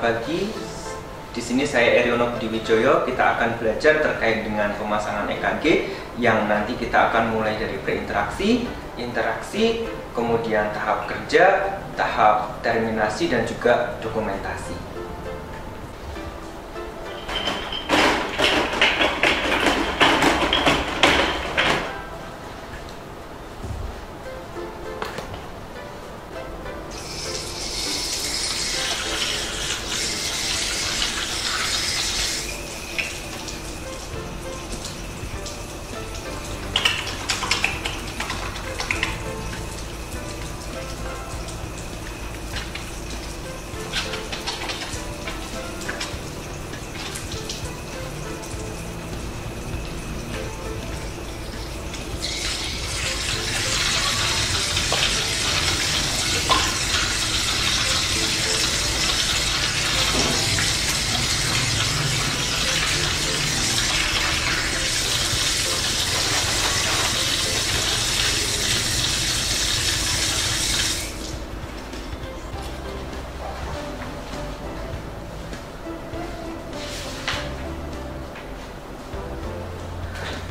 pagi. Di sini saya Eriono Budi Wijoyo. Kita akan belajar terkait dengan pemasangan EKG yang nanti kita akan mulai dari preinteraksi, interaksi, kemudian tahap kerja, tahap terminasi, dan juga dokumentasi.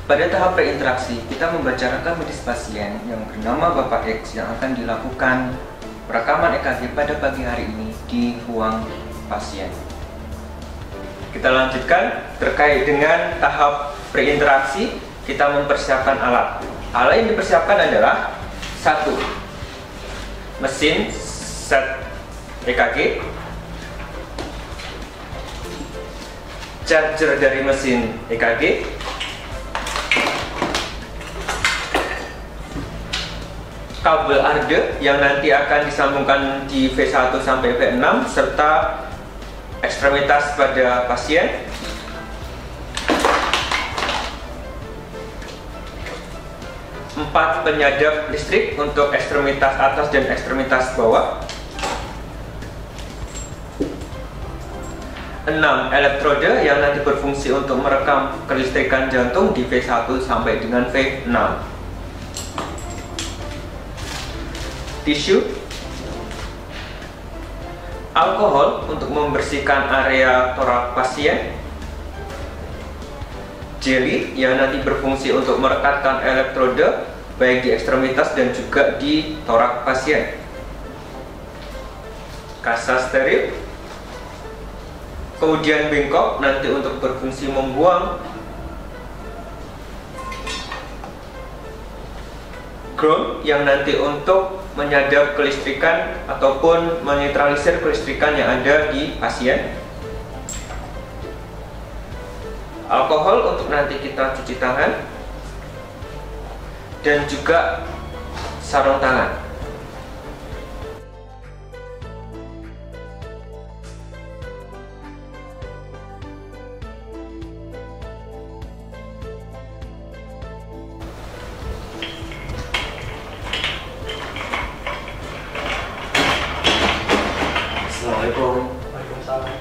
Pada tahap preinteraksi, kita membaca rekam medis pasien yang bernama Bapak X yang akan dilakukan rekaman EKG pada pagi hari ini di ruang pasien. Kita lanjutkan terkait dengan tahap preinteraksi. Kita mempersiapkan alat. Alat yang dipersiapkan adalah 1. Mesin set EKG, charger dari mesin EKG, kabel arde yang nanti akan disambungkan di V1 sampai V6 serta ekstremitas pada pasien, penyadap listrik untuk ekstremitas atas dan ekstremitas bawah, 6 elektrode yang nanti berfungsi untuk merekam kelistrikan jantung di V1 sampai dengan V6, tisu, alkohol untuk membersihkan area torak pasien, jeli yang nanti berfungsi untuk merekatkan elektrode baik di ekstremitas dan juga di torak pasien, kasa steril, kemudian bengkok nanti untuk berfungsi membuang, ground yang nanti untuk menyadap kelistrikan ataupun menetralisir kelistrikan yang ada di pasien, alkohol untuk nanti kita cuci tangan, dan juga sarung tangan. Assalamualaikum. Waalaikumsalam.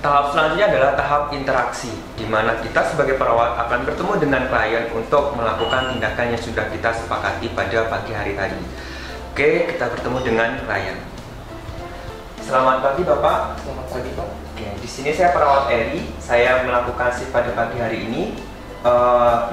Tahap selanjutnya adalah tahap interaksi, di mana kita sebagai perawat akan bertemu dengan klien untuk melakukan tindakan yang sudah kita sepakati pada pagi hari tadi. Oke, kita bertemu dengan klien. Selamat pagi Bapak. Selamat pagi Pak. Oke, di sini saya perawat Eri. Saya melakukan shift pada pagi hari ini.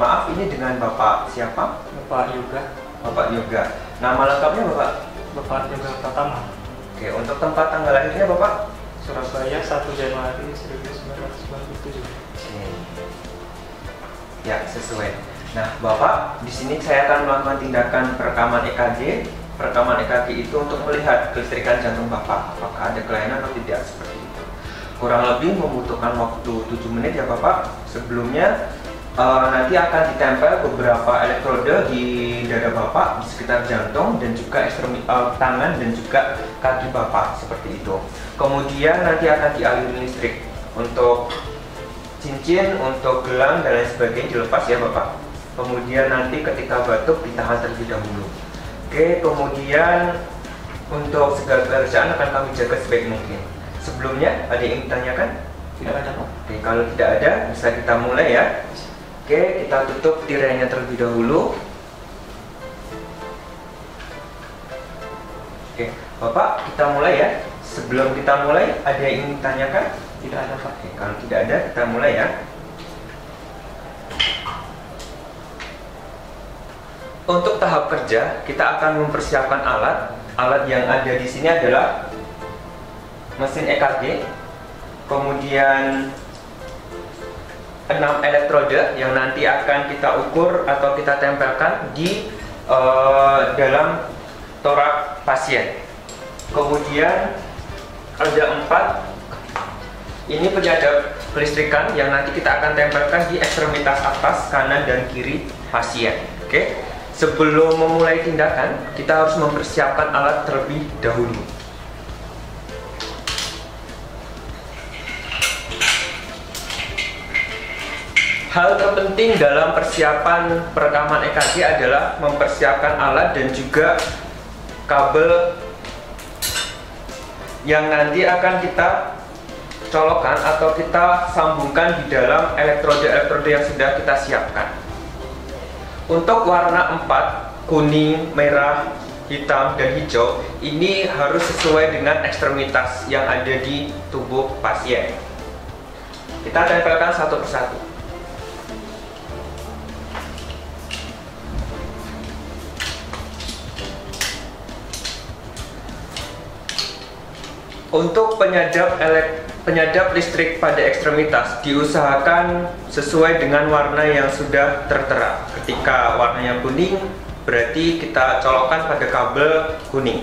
Maaf, ini dengan Bapak siapa? Bapak Yoga. Bapak Yoga. Nama lengkapnya Bapak? Bapak Yoga Pratama. Oke, untuk tempat tanggal lahirnya Bapak? Surabaya 1 Januari 1997. Oke. Ya, sesuai. Nah, Bapak, di sini saya akan melakukan tindakan perekaman EKG. Perekaman EKG itu untuk melihat kelistrikan jantung Bapak, apakah ada kelainan atau tidak, seperti itu. Kurang lebih membutuhkan waktu 7 menit ya Bapak. Sebelumnya nanti akan ditempel beberapa elektrode di dada Bapak, di sekitar jantung, dan juga tangan dan juga kaki Bapak, seperti itu. Kemudian nanti akan dialiri listrik untuk cincin, untuk gelang, dan lain sebagainya dilepas ya Bapak. Kemudian nanti ketika batuk ditahan terlebih dahulu. Oke, kemudian untuk segala pekerjaan akan kami jaga sebaik mungkin. Sebelumnya ada yang ditanyakan? Tidak ada Pak. Oke, kalau tidak ada bisa kita mulai ya. Oke, kita tutup tirainya terlebih dahulu. Oke, Bapak, kita mulai ya. Sebelum kita mulai, ada yang ingin tanyakan? Tidak ada, Pak. Oke, kalau tidak ada, kita mulai ya. Untuk tahap kerja, kita akan mempersiapkan alat. Alat yang ada di sini adalah mesin EKG, kemudian 6 elektrode yang nanti akan kita ukur atau kita tempelkan di dalam torak pasien. Kemudian ada 4 ini penyadap kelistrikan yang nanti kita akan tempelkan di ekstremitas atas, kanan, dan kiri pasien. Oke. Sebelum memulai tindakan, kita harus mempersiapkan alat terlebih dahulu. Hal terpenting dalam persiapan perekaman EKG adalah mempersiapkan alat dan juga kabel yang nanti akan kita colokkan atau kita sambungkan di dalam elektrode-elektrode yang sudah kita siapkan. Untuk warna 4, kuning, merah, hitam, dan hijau, ini harus sesuai dengan ekstremitas yang ada di tubuh pasien. Kita tempelkan satu persatu. Untuk penyadap listrik pada ekstremitas diusahakan sesuai dengan warna yang sudah tertera. Ketika warnanya kuning, berarti kita colokkan pada kabel kuning.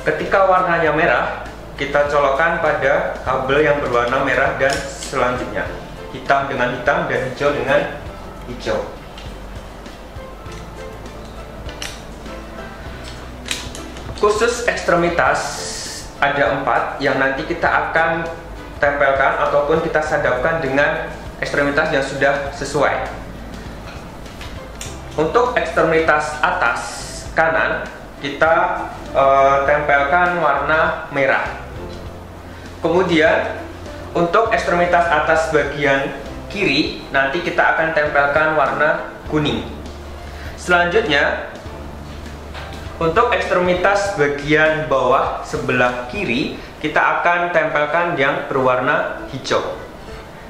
Ketika warnanya merah, kita colokkan pada kabel yang berwarna merah dan selanjutnya. Hitam dengan hitam dan hijau dengan hijau. Khusus ekstremitas ada 4 yang nanti kita akan tempelkan ataupun kita sadapkan dengan ekstremitas yang sudah sesuai. Untuk ekstremitas atas kanan kita tempelkan warna merah. Kemudian untuk ekstremitas atas bagian kiri nanti kita akan tempelkan warna kuning. Selanjutnya untuk ekstremitas bagian bawah sebelah kiri, kita akan tempelkan yang berwarna hijau.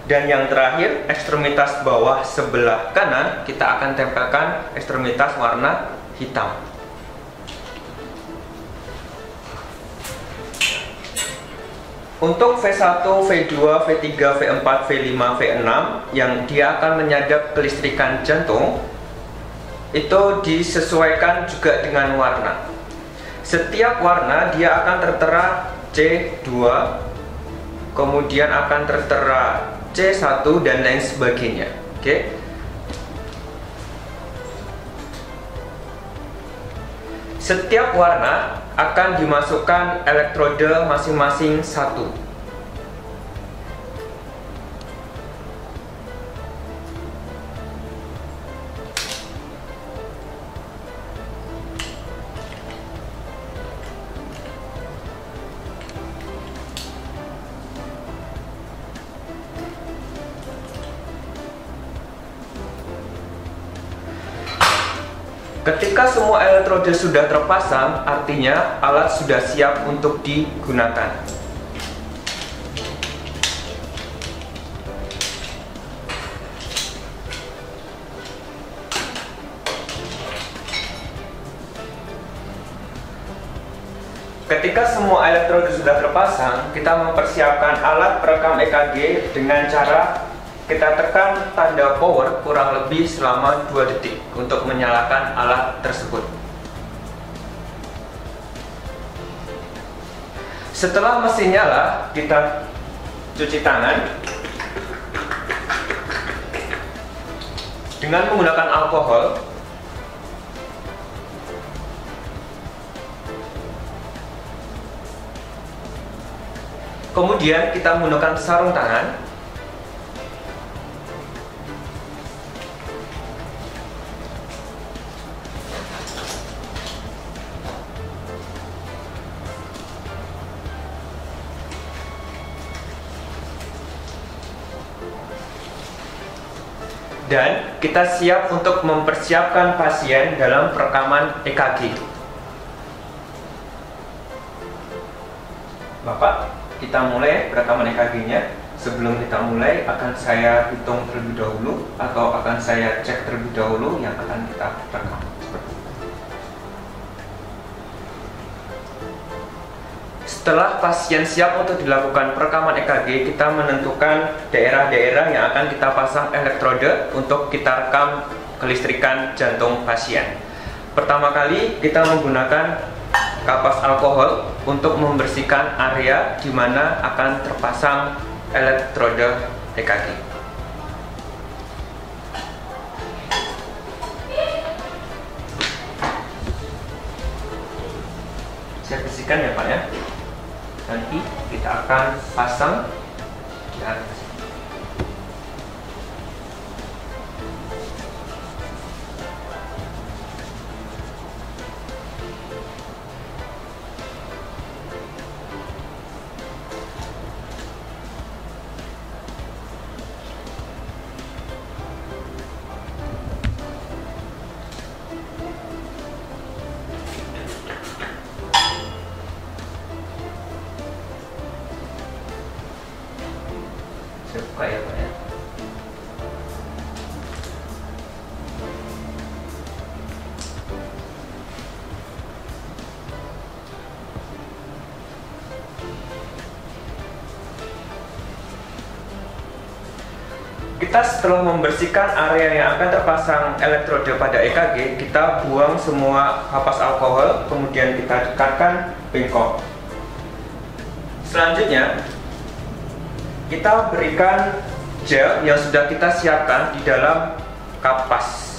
Dan yang terakhir, ekstremitas bawah sebelah kanan, kita akan tempelkan ekstremitas warna hitam. Untuk V1, V2, V3, V4, V5, V6 yang dia akan menyadap kelistrikan jantung, itu disesuaikan juga dengan warna. Setiap warna dia akan tertera C2, kemudian akan tertera C1 dan lain sebagainya. Oke. Setiap warna akan dimasukkan elektrode masing-masing 1. Ketika semua elektrode sudah terpasang, artinya alat sudah siap untuk digunakan. Ketika semua elektrode sudah terpasang, kita mempersiapkan alat perekam EKG dengan cara kita tekan tanda power kurang lebih selama 2 detik untuk menyalakan alat tersebut. Setelah mesin nyala, kita cuci tangan dengan menggunakan alkohol. Kemudian kita menggunakan sarung tangan. Dan kita siap untuk mempersiapkan pasien dalam perekaman EKG. Bapak, kita mulai perekaman EKG-nya. Sebelum kita mulai, akan saya hitung terlebih dahulu atau akan saya cek terlebih dahulu yang akan kita rekam. Setelah pasien siap untuk dilakukan perekaman EKG, kita menentukan daerah-daerah yang akan kita pasang elektrode untuk kita rekam kelistrikan jantung pasien. Pertama kali kita menggunakan kapas alkohol untuk membersihkan area di mana akan terpasang elektrode EKG. Saya bersihkan ya Pak ya. Nanti kita akan pasang di atas. Saya buka ya Pak ya. Kita setelah membersihkan area yang akan terpasang elektrode pada EKG, kita buang semua kapas alkohol, kemudian kita dekatkan bengkok. Selanjutnya, kita berikan gel yang sudah kita siapkan di dalam kapas.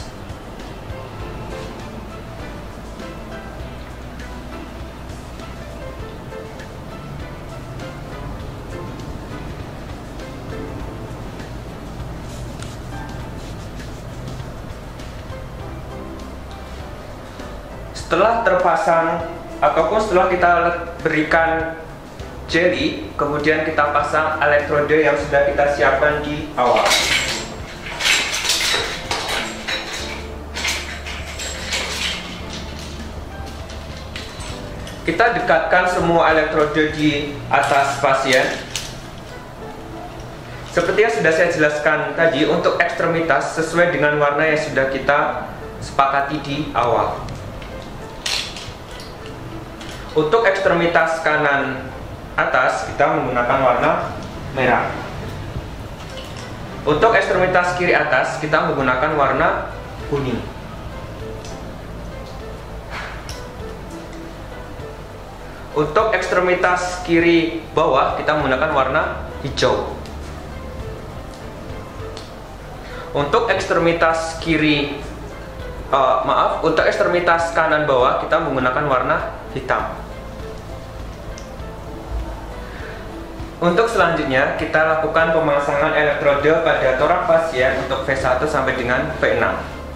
Setelah terpasang ataupun setelah kita berikan jelly, kemudian kita pasang elektrode yang sudah kita siapkan di awal. Kita dekatkan semua elektrode di atas pasien. Seperti yang sudah saya jelaskan tadi, untuk ekstremitas sesuai dengan warna yang sudah kita sepakati di awal. Untuk ekstremitas kanan atas kita menggunakan warna merah. Untuk ekstremitas kiri atas kita menggunakan warna kuning. Untuk ekstremitas kiri bawah kita menggunakan warna hijau. Untuk ekstremitas kiri untuk ekstremitas kanan bawah kita menggunakan warna hitam. Untuk selanjutnya, kita lakukan pemasangan elektrode pada torak pasien untuk V1 sampai dengan V6.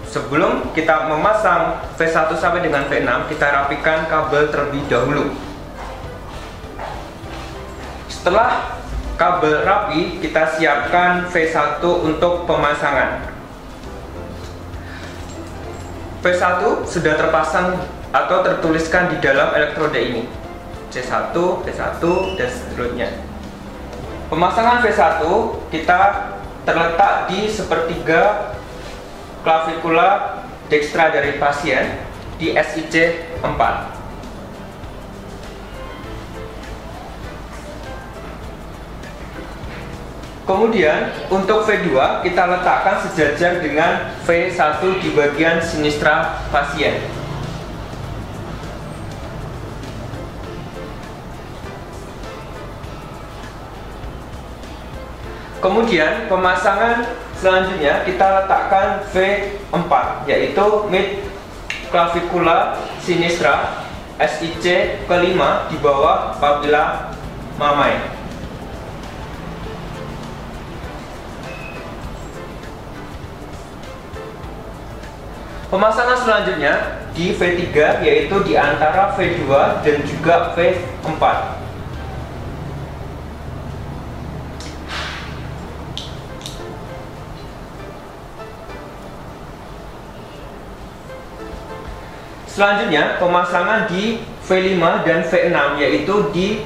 Sebelum kita memasang V1 sampai dengan V6, kita rapikan kabel terlebih dahulu. Setelah kabel rapi, kita siapkan V1 untuk pemasangan. V1 sudah terpasang atau tertuliskan di dalam elektrode ini. C1, V1, dan seterusnya. Pemasangan V1 kita terletak di sepertiga klavikula dekstra dari pasien di SIC 4. Kemudian untuk V2 kita letakkan sejajar dengan V1 di bagian sinistra pasien. Kemudian pemasangan selanjutnya kita letakkan V4, yaitu mid clavicular sinistra SIC kelima di bawah papilla mamae. Pemasangan selanjutnya di V3, yaitu di antara V2 dan juga V4. Selanjutnya pemasangan di V5 dan V6, yaitu di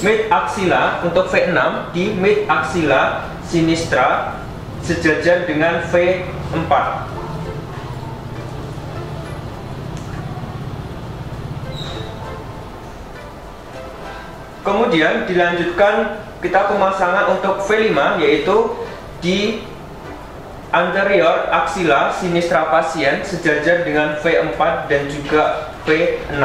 mid axilla untuk V6 di mid axilla sinistra sejajar dengan V4. Kemudian dilanjutkan kita pemasangan untuk V5, yaitu di anterior axilla sinistra pasien sejajar dengan V4 dan juga V6.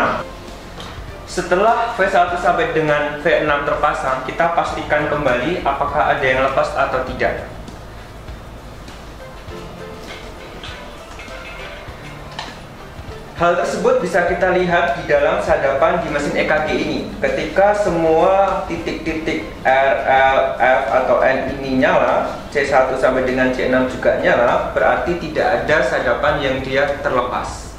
Setelah V1 sampai dengan V6 terpasang, kita pastikan kembali apakah ada yang lepas atau tidak. Hal tersebut bisa kita lihat di dalam sadapan di mesin EKG ini. Ketika semua titik-titik R, L, F atau N ini nyala, C1 sampai dengan C6 juga nyala, berarti tidak ada sadapan yang dia terlepas.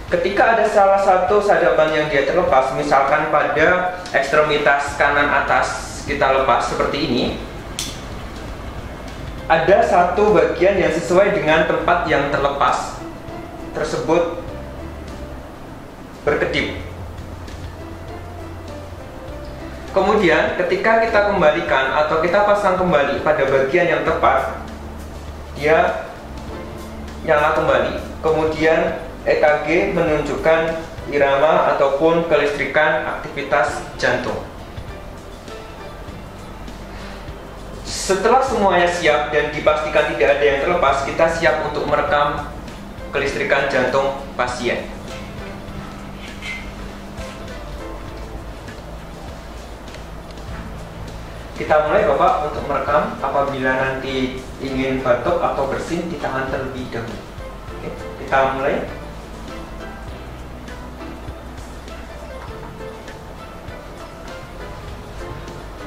Ketika ada salah satu sadapan yang dia terlepas, misalkan pada ekstremitas kanan atas kita lepas seperti ini, ada satu bagian yang sesuai dengan tempat yang terlepas tersebut berkedip. Kemudian ketika kita kembalikan atau kita pasang kembali pada bagian yang tepat, dia nyala kembali. Kemudian EKG menunjukkan irama ataupun kelistrikan aktivitas jantung. Setelah semuanya siap dan dipastikan tidak ada yang terlepas, kita siap untuk merekam kelistrikan jantung pasien. Kita mulai Bapak untuk merekam. Apabila nanti ingin batuk atau bersin, ditahan terlebih dahulu. Oke, kita mulai.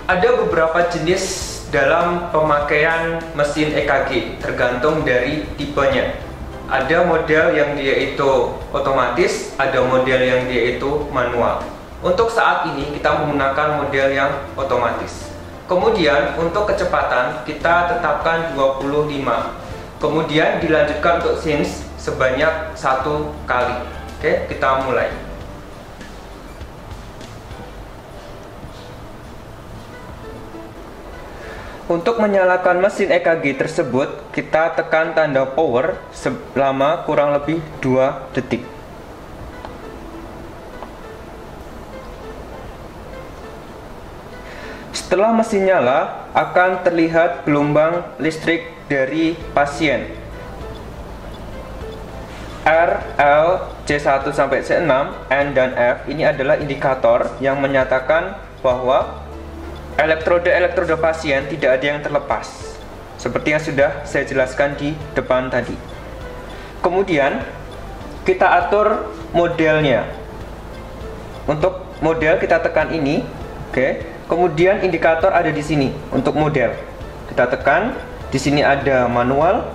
Ada beberapa jenis dalam pemakaian mesin EKG, tergantung dari tipenya. Ada model yang dia itu otomatis, ada model yang dia itu manual. Untuk saat ini kita menggunakan model yang otomatis. Kemudian untuk kecepatan kita tetapkan 25. Kemudian dilanjutkan untuk SINS sebanyak 1 kali. Oke, kita mulai. Untuk menyalakan mesin EKG tersebut, kita tekan tanda power selama kurang lebih 2 detik. Setelah mesin nyala, akan terlihat gelombang listrik dari pasien. R, L, C1 sampai C6, N dan F ini adalah indikator yang menyatakan bahwa elektrode pasien tidak ada yang terlepas, seperti yang sudah saya jelaskan di depan tadi. Kemudian kita atur modelnya. Untuk model kita tekan ini, oke. Kemudian indikator ada di sini untuk model. Kita tekan, di sini ada manual,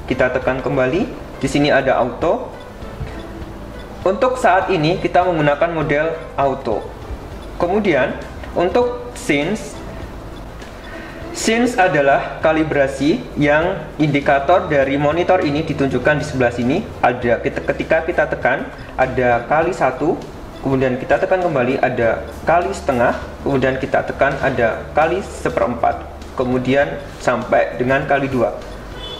kita tekan kembali, di sini ada auto. Untuk saat ini kita menggunakan model auto. Kemudian untuk SINS adalah kalibrasi yang indikator dari monitor ini ditunjukkan di sebelah sini. Ada ketika kita tekan ada kali 1, kemudian kita tekan kembali ada kali setengah, kemudian kita tekan ada kali 1/4, kemudian sampai dengan kali 2.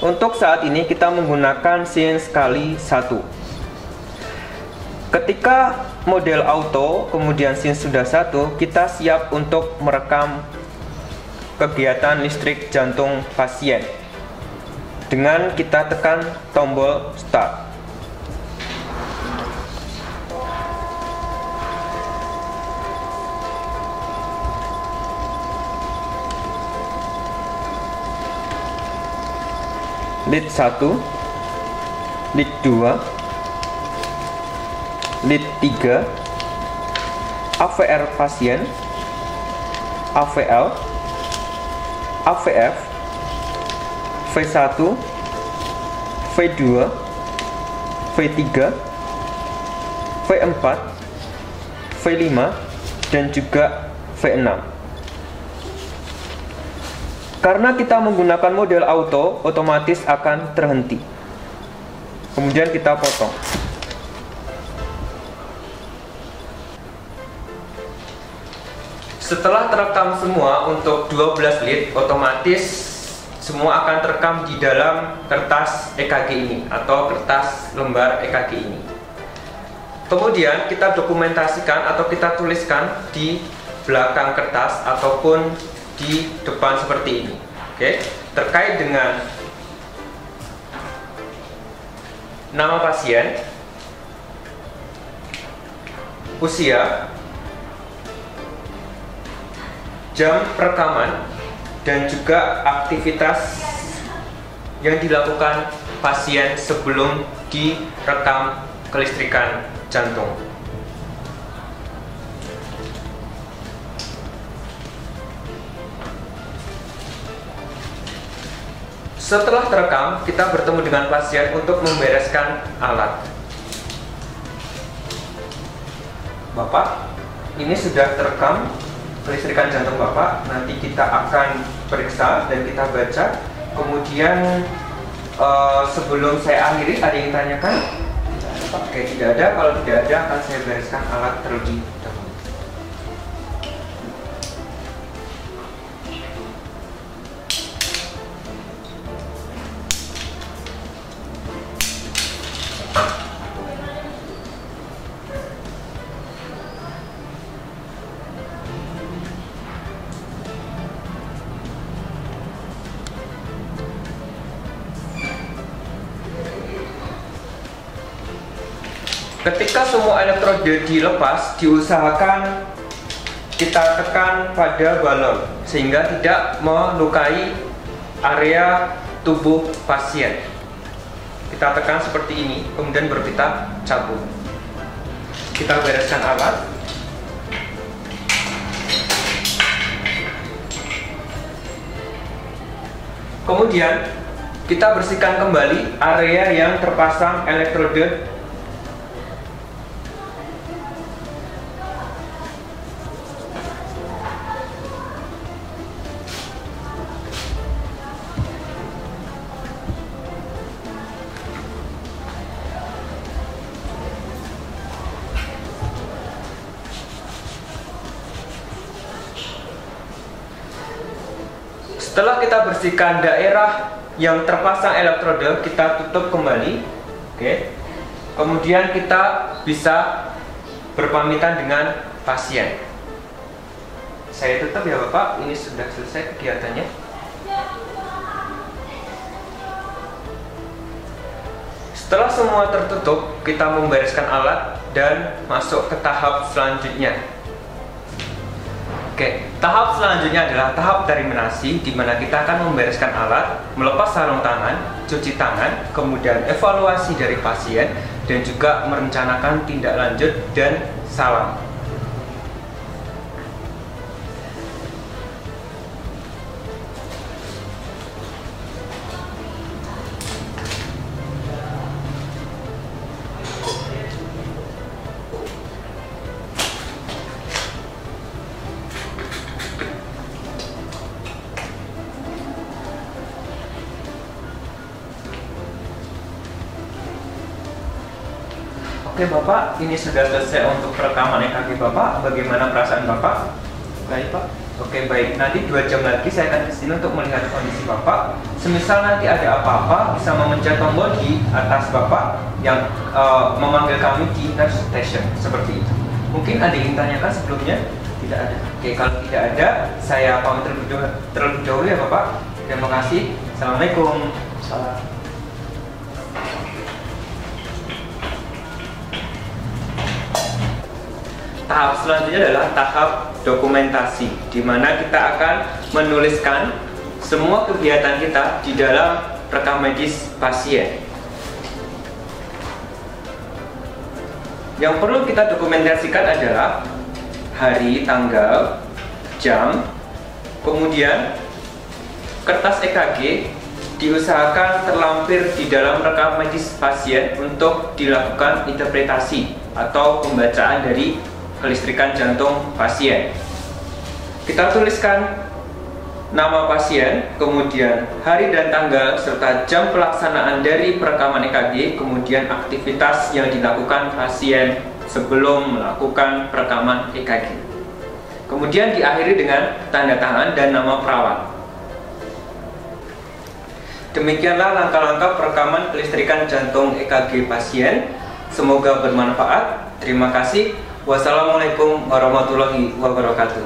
Untuk saat ini kita menggunakan SINS kali 1. Ketika model auto kemudian SINS sudah 1, kita siap untuk merekam kegiatan listrik jantung pasien dengan kita tekan tombol start. Lead 1, lead 2, lead 3, AVR pasien, AVL, AVF, V1, V2, V3, V4, V5, dan juga V6. Karena kita menggunakan model auto, otomatis akan terhenti. Kemudian kita potong. Setelah terekam semua untuk 12 lead, otomatis semua akan terekam di dalam kertas EKG ini atau kertas lembar EKG ini. Kemudian kita dokumentasikan atau kita tuliskan di belakang kertas ataupun di depan seperti ini. Oke, terkait dengan nama pasien, usia, jam perekaman, dan juga aktivitas yang dilakukan pasien sebelum direkam kelistrikan jantung. Setelah terekam, kita bertemu dengan pasien untuk membereskan alat. Bapak, ini sudah terekam kelistrikan jantung Bapak. Nanti kita akan periksa dan kita baca. Kemudian sebelum saya akhiri, ada yang tanyakan? Oke, tidak ada. Kalau tidak ada, akan saya bereskan alat terlebih dahulu. Ketika semua elektrode dilepas, diusahakan kita tekan pada balon sehingga tidak melukai area tubuh pasien. Kita tekan seperti ini, kemudian baru kita cabut. Kita bereskan alat. Kemudian kita bersihkan kembali area yang terpasang elektrode. Setelah kita bersihkan daerah yang terpasang elektrode, kita tutup kembali. Oke. Kemudian kita bisa berpamitan dengan pasien. Saya tutup ya Bapak, ini sudah selesai kegiatannya. Setelah semua tertutup, kita membereskan alat dan masuk ke tahap selanjutnya. Oke, tahap selanjutnya adalah tahap terminasi, di mana kita akan membereskan alat, melepas sarung tangan, cuci tangan, kemudian evaluasi dari pasien, dan juga merencanakan tindak lanjut dan salam. Oke Bapak, ini sudah selesai untuk perekaman EKG Bapak. Bagaimana perasaan Bapak? Baik Pak. Oke baik, nanti 2 jam lagi saya akan kesini untuk melihat kondisi Bapak. Semisal nanti ada apa-apa, bisa memencet tombol di atas Bapak yang memanggil kami di nurse station, seperti itu. Mungkin ada yang ditanyakan sebelumnya? Tidak ada. Oke, kalau tidak ada, saya pamit terlebih dahulu ya Bapak. Terima kasih. Assalamualaikum. Salam. Tahap selanjutnya adalah tahap dokumentasi, di mana kita akan menuliskan semua kegiatan kita di dalam rekam medis pasien. Yang perlu kita dokumentasikan adalah hari, tanggal, jam, kemudian kertas EKG diusahakan terlampir di dalam rekam medis pasien untuk dilakukan interpretasi atau pembacaan dari kelistrikan jantung pasien. Kita tuliskan nama pasien, kemudian hari dan tanggal, serta jam pelaksanaan dari perekaman EKG, kemudian aktivitas yang dilakukan pasien sebelum melakukan perekaman EKG. Kemudian diakhiri dengan tanda tangan dan nama perawat. Demikianlah langkah-langkah perekaman kelistrikan jantung EKG pasien. Semoga bermanfaat. Terima kasih. Wassalamualaikum warahmatullahi wabarakatuh.